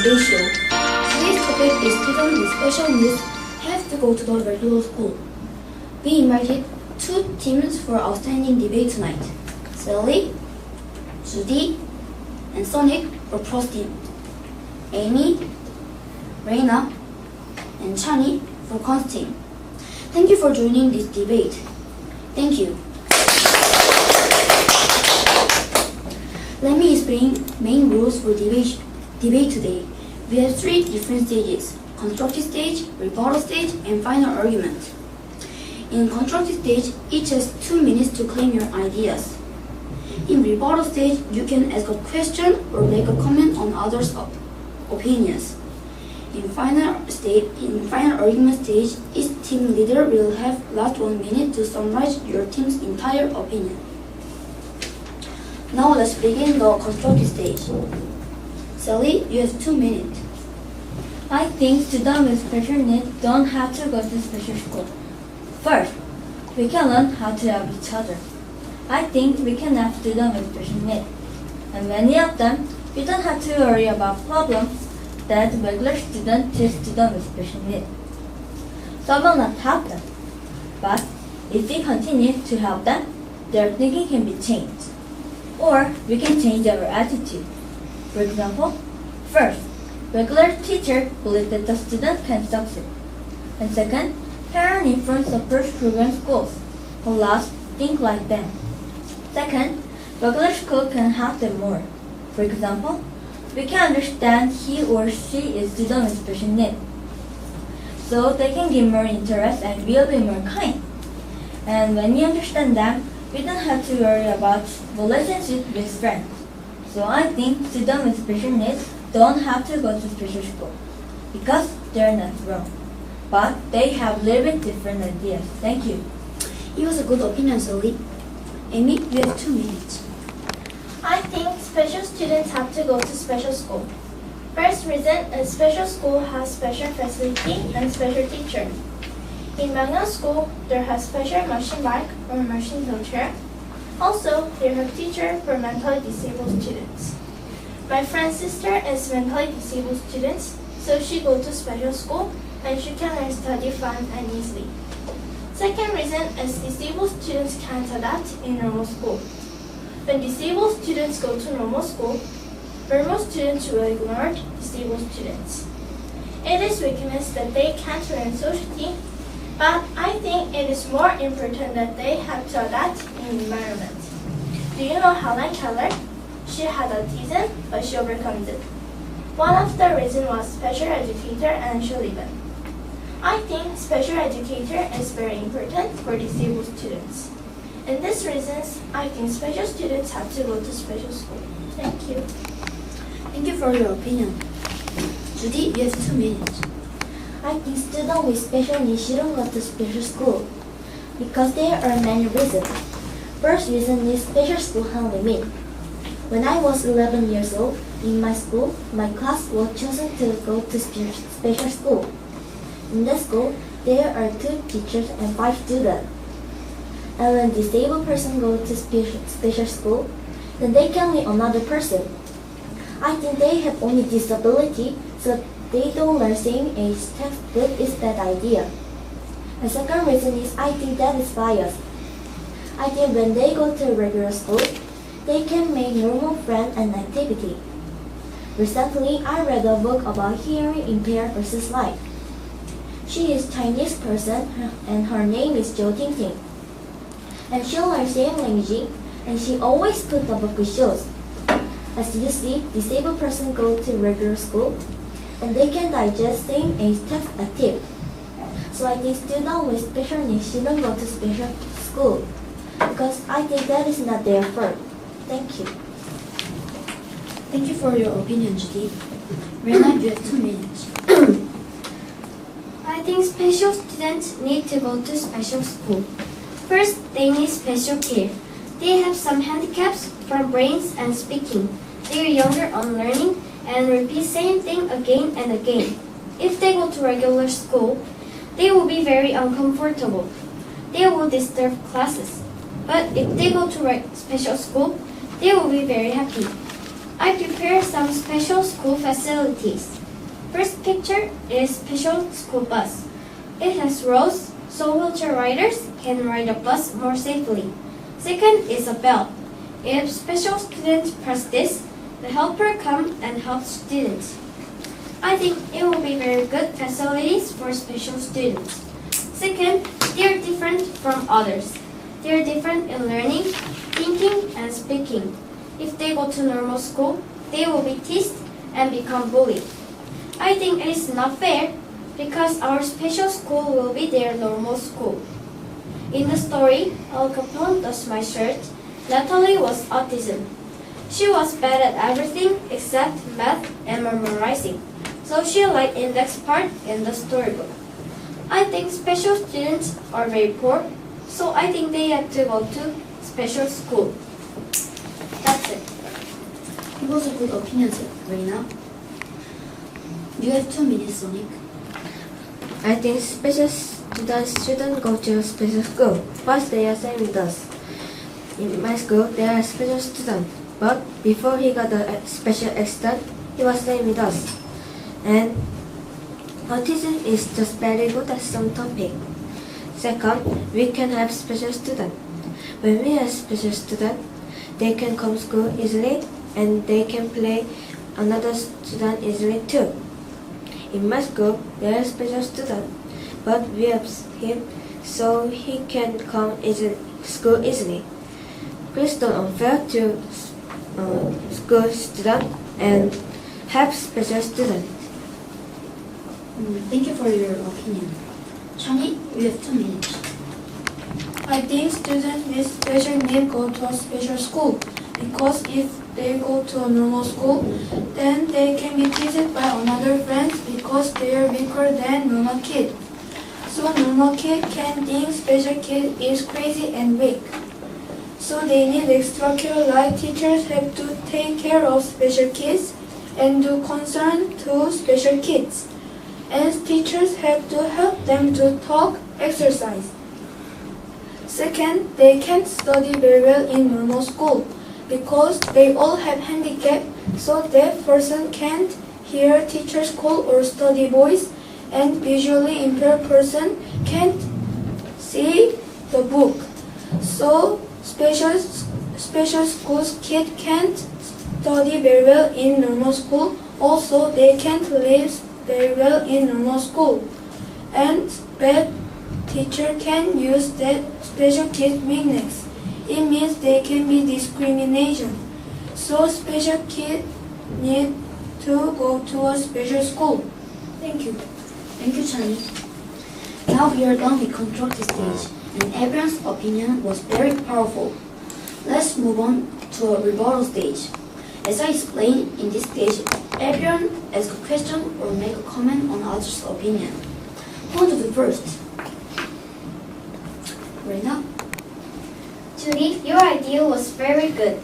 debate show. Today's topic is students with special needs have to go to the regular school. We invited two teams for outstanding debate tonight. Sally, Judy, and Sonic for pros team. Amy, Reina, and Chani for cons team. Thank you for joining this debate. Thank you. Let me explain main rules for debate today. We have three different stages: constructive stage, rebuttal stage, and final argument. In constructive stage, each has 2 minutes to claim your ideas. In rebuttal stage, you can ask a question or make a comment on others' opinions. In final argument stage, each team leader will have last 1 minute to summarize your team's entire opinion. Now let's begin the constructive stage. Sally, you have 2 minutes. I think students with special needs don't have to go to special school. First, we can learn how to help each other. I think we can help students with special needs. And many of them, we don't have to worry about problems that regular students teach students with special needs. Some will not help them. But if we continue to help them, their thinking can be changed. Or we can change our attitude. For example, first, regular teachers believe that the student can succeed. And second, parents influence the first program schools who last think like them. Second, regular school can help them more. For example, we can understand he or she is student with special needs. So they can give more interest and will be more kind. And when we understand them, we don't have to worry about relationship with friends. So I think students with special needs don't have to go to special school because they're not wrong. But they have a little bit different ideas. Thank you. It was a good opinion, Sally. Amy, you have 2 minutes. I think special students have to go to special school. First reason is special school has special facility and special teacher. In manual school, there has special machine bike or machine wheelchair. Also, there have teacher for mentally disabled students. My friend's sister is mentally disabled student, so she go to special school and she can learn study fun and easily. Second reason is disabled students can't adapt in normal school. When disabled students go to normal school students will ignore disabled students. It is weakness that they can't learn socially, but I think it is more important that they have to adapt in the environment. Do you know Helen Keller? She had autism, but she overcome it. One of the reasons was special educator and Shaliban. I think special educator is very important for disabled students. In these reasons, I think special students have to go to special school. Thank you. Thank you for your opinion. Judy, you have 2 minutes. I think students with special needs shouldn't go to special school because there are many reasons. First reason is special school have limit. When I was 11 years old, in my school, my class was chosen to go to special school. In the school, there are 2 teachers and 5 students. And when disabled person go to special school, then they can meet another person. I think they have only disability, so they don't learn same age textbook is bad idea. The second reason is I think that is bias. I think when they go to regular school, they can make normal friends and activity. Recently, I read a book about hearing impaired versus life. She is Chinese person and her name is Jo Ting Ting. And she learns same language and she always put the book with shows. As you see, disabled person go to regular school and they can digest same age text active. So I think students with special needs shouldn't go to special school because I think that is not their fault. Thank you. Thank you for your opinion, Judy. Reina, you have 2 minutes. I think special students need to go to special school. First, they need special care. They have some handicaps from brains and speaking. They are younger on learning and repeat same thing again and again. If they go to regular school, they will be very uncomfortable. They will disturb classes. But if they go to special school, they will be very happy. I prepare some special school facilities. First picture is special school bus. It has rows so wheelchair riders can ride a bus more safely. Second is a bell. If special students press this, the helper comes and helps students. I think it will be very good facilities for special students. Second, they are different from others. They are different in learning, thinking, and speaking. If they go to normal school, they will be teased and become bullied. I think it is not fair because our special school will be their normal school. In the story, Al Capone does my shirt, Natalie was autism. She was bad at everything except math and memorizing, so she liked index part in the storybook. I think special students are very poor, so I think they have to go to special school. That's it. It was a good opinion, Reina. You have 2 minutes, Sonic. I think special students shouldn't go to special school, but they are same with us. In my school, there are special students, but before he got a special extent, he was same with us. And autism is just very good at some topic. Second, we can have special students. When we have special students, they can come to school easily and they can play another student easily too. In my school, there are special students, but we have him so he can come school easily. Please don't unfair to school students and have special students. Thank you for your opinion. Chani, you have 2 minutes. I think students with special needs go to a special school because if they go to a normal school, then they can be teased by another friends because they are weaker than normal kid. So normal kid can think special kid is crazy and weak. So they need extra care like teachers have to take care of special kids and do concern to special kids. And teachers have to help them to talk, exercise. Second, they can't study very well in normal school because they all have handicap, so deaf person can't hear teacher's call or study voice, and visually impaired person can't see the book. So special schools kid can't study very well in normal school. Also, they can't live very well in normal school. And bad teacher can use that special kid weakness. It means they can be discrimination. So special kids need to go to a special school. Thank you. Thank you, Chani. Now we are done with constructive stage, and everyone's opinion was very powerful. Let's move on to a rebuttal stage. As I explained, in this stage, everyone asks a question or make a comment on others' opinion. Who want to do first? Reina? Judy, your idea was very good.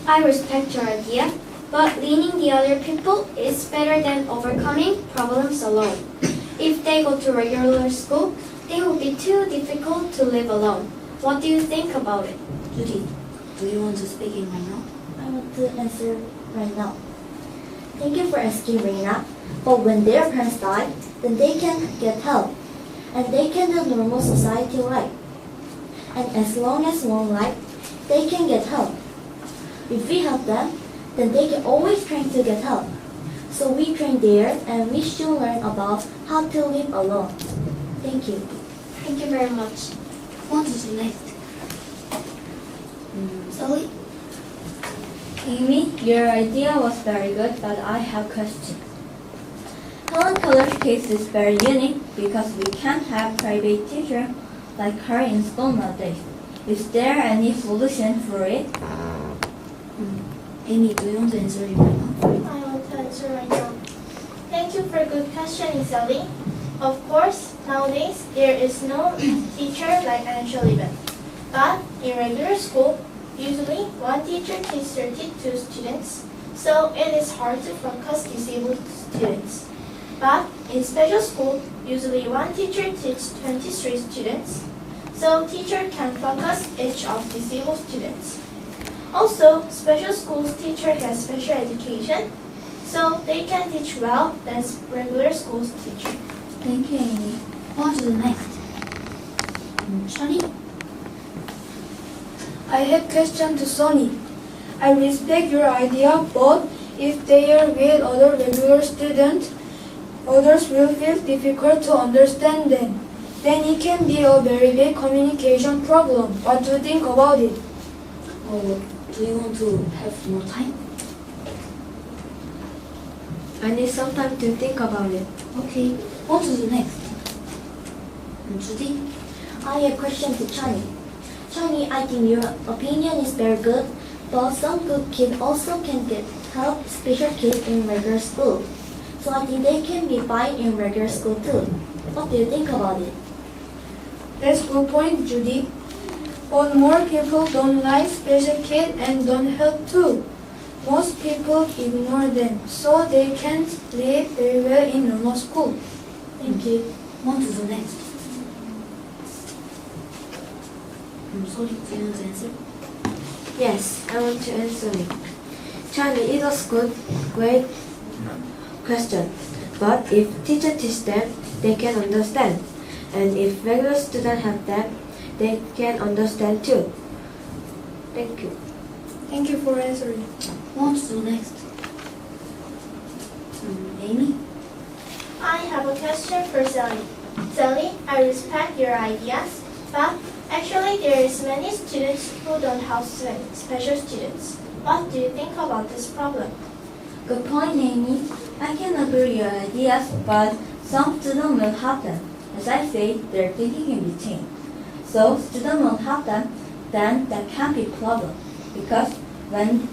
I respect your idea, but leading the other people is better than overcoming problems alone. If they go to regular school, they will be too difficult to live alone. What do you think about it? Judy, do you want to speak in right now? I want to answer right now. Thank you for asking, Reina. But when their parents die, then they can get help. And they can have normal society life. And as long as one life, they can get help. If we help them, then they can always try to get help. So we train there and we should learn about how to live alone. Thank you. Thank you very much. Who want to do next? Sally? Amy, your idea was very good, but I have a question. Helen Keller's case is very unique because we can't have private teacher like her in school nowadays. Is there any solution for it? Amy, do you want to answer it right now? I want to answer right now. Thank you for a good question, Sally. Of course, nowadays there is no teacher like Angel even. But in regular school, usually one teacher teaches 32 students, so it is hard to focus disabled students. But in special school, usually one teacher teaches 23 students, so teacher can focus each of disabled students. Also, special schools teacher has special education, so they can teach well than regular schools teacher. Thank you, Amy. On to the next. Shani? I have question to Sonny. I respect your idea, but if they are with other regular students, others will feel difficult to understand them. Then it can be a very big communication problem. What do you think about it? Oh, do you want to have more time? I need some time to think about it. Okay, on to the next. Judy? I have a question to Chani. Chani, I think your opinion is very good, but some good kids also can get help special kids in regular school. So I think they can be fine in regular school too. What do you think about it? That's a good point, Judy. But more people don't like special kids and don't help too. Most people ignore them, so they can't live very well in normal school. Thank you. On to the next. Sorry, do you want to answer? Yes, I want to answer it. Charlie, it was great question. But if teacher teach them, they can understand. And if regular students have them, they can understand too. Thank you. Thank you for answering. On to the next. Amy? I have a question for Sally. Sally, I respect your ideas, but actually there is many students who don't have special students. What do you think about this problem? Good point, Amy. I can agree your ideas, but some students will have them. As I say, their thinking can be changed. So students will have them, then that can't be a problem. Because when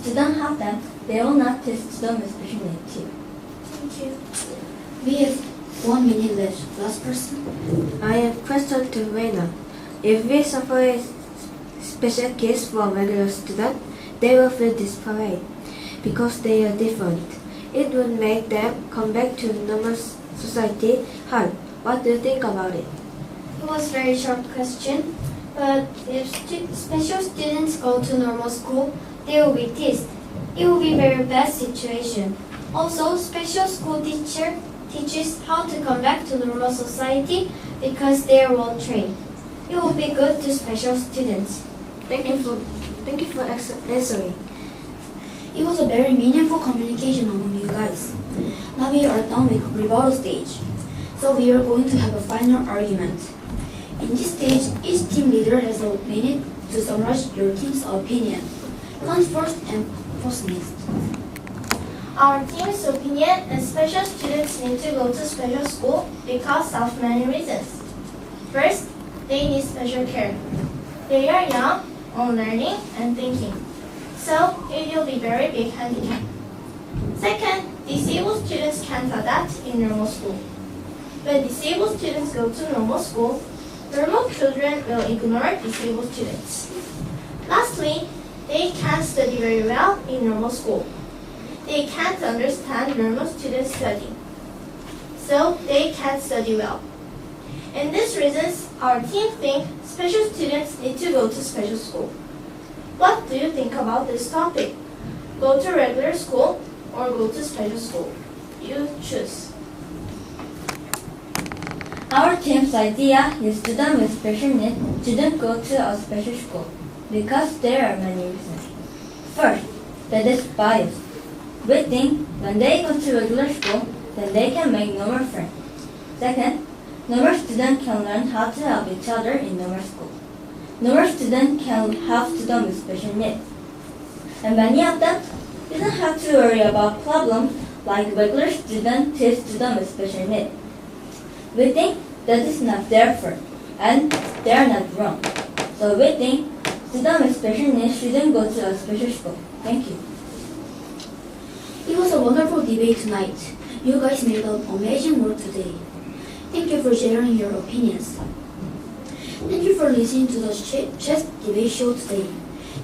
students have them, they will not teach students with special needs too. Thank you. We have 1 minute left. Last person? I have a question to Reina. If we separate special kids from regular students, they will feel disparate because they are different. It would make them come back to normal society hard. What do you think about it? It was a very short question, but if special students go to normal school, they will be teased. It will be a very bad situation. Also, special school teacher teaches how to come back to normal society because they are well trained. It will be good to special students. Thank you for answering. It was a very meaningful communication among you guys. Now we are done with rebuttal stage. So we are going to have a final argument. In this stage, each team leader has a minute to summarize your team's opinion. Come first and post next. Our team's opinion is special students need to go to special school because of many reasons. First, they need special care. They are young on learning and thinking, so it will be very big handicap. Second, disabled students can't adapt in normal school. When disabled students go to normal school, normal children will ignore disabled students. Lastly, they can't study very well in normal school. They can't understand normal students' study, so they can't study well. And these reasons, our team think special students need to go to special school. What do you think about this topic? Go to regular school or go to special school? You choose. Our team's idea is students with special needs shouldn't go to a special school because there are many reasons. First, that is bias. We think when they go to regular school, then they can make normal friends. Second, normal students can learn how to help each other in normal school. Normal students can help students with special needs. And many of them didn't have to worry about problems like regular students teach students with special needs. We think that is not their fault, and they are not wrong. So we think students with special needs shouldn't go to a special school. Thank you. It was a wonderful debate tonight. You guys made up amazing work today. Thank you for sharing your opinions. Thank you for listening to the chess debate show today.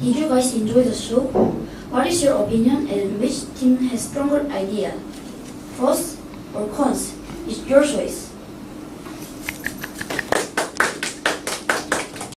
Did you guys enjoy the show? What is your opinion and which team has stronger idea? Pros or cons? It's your choice.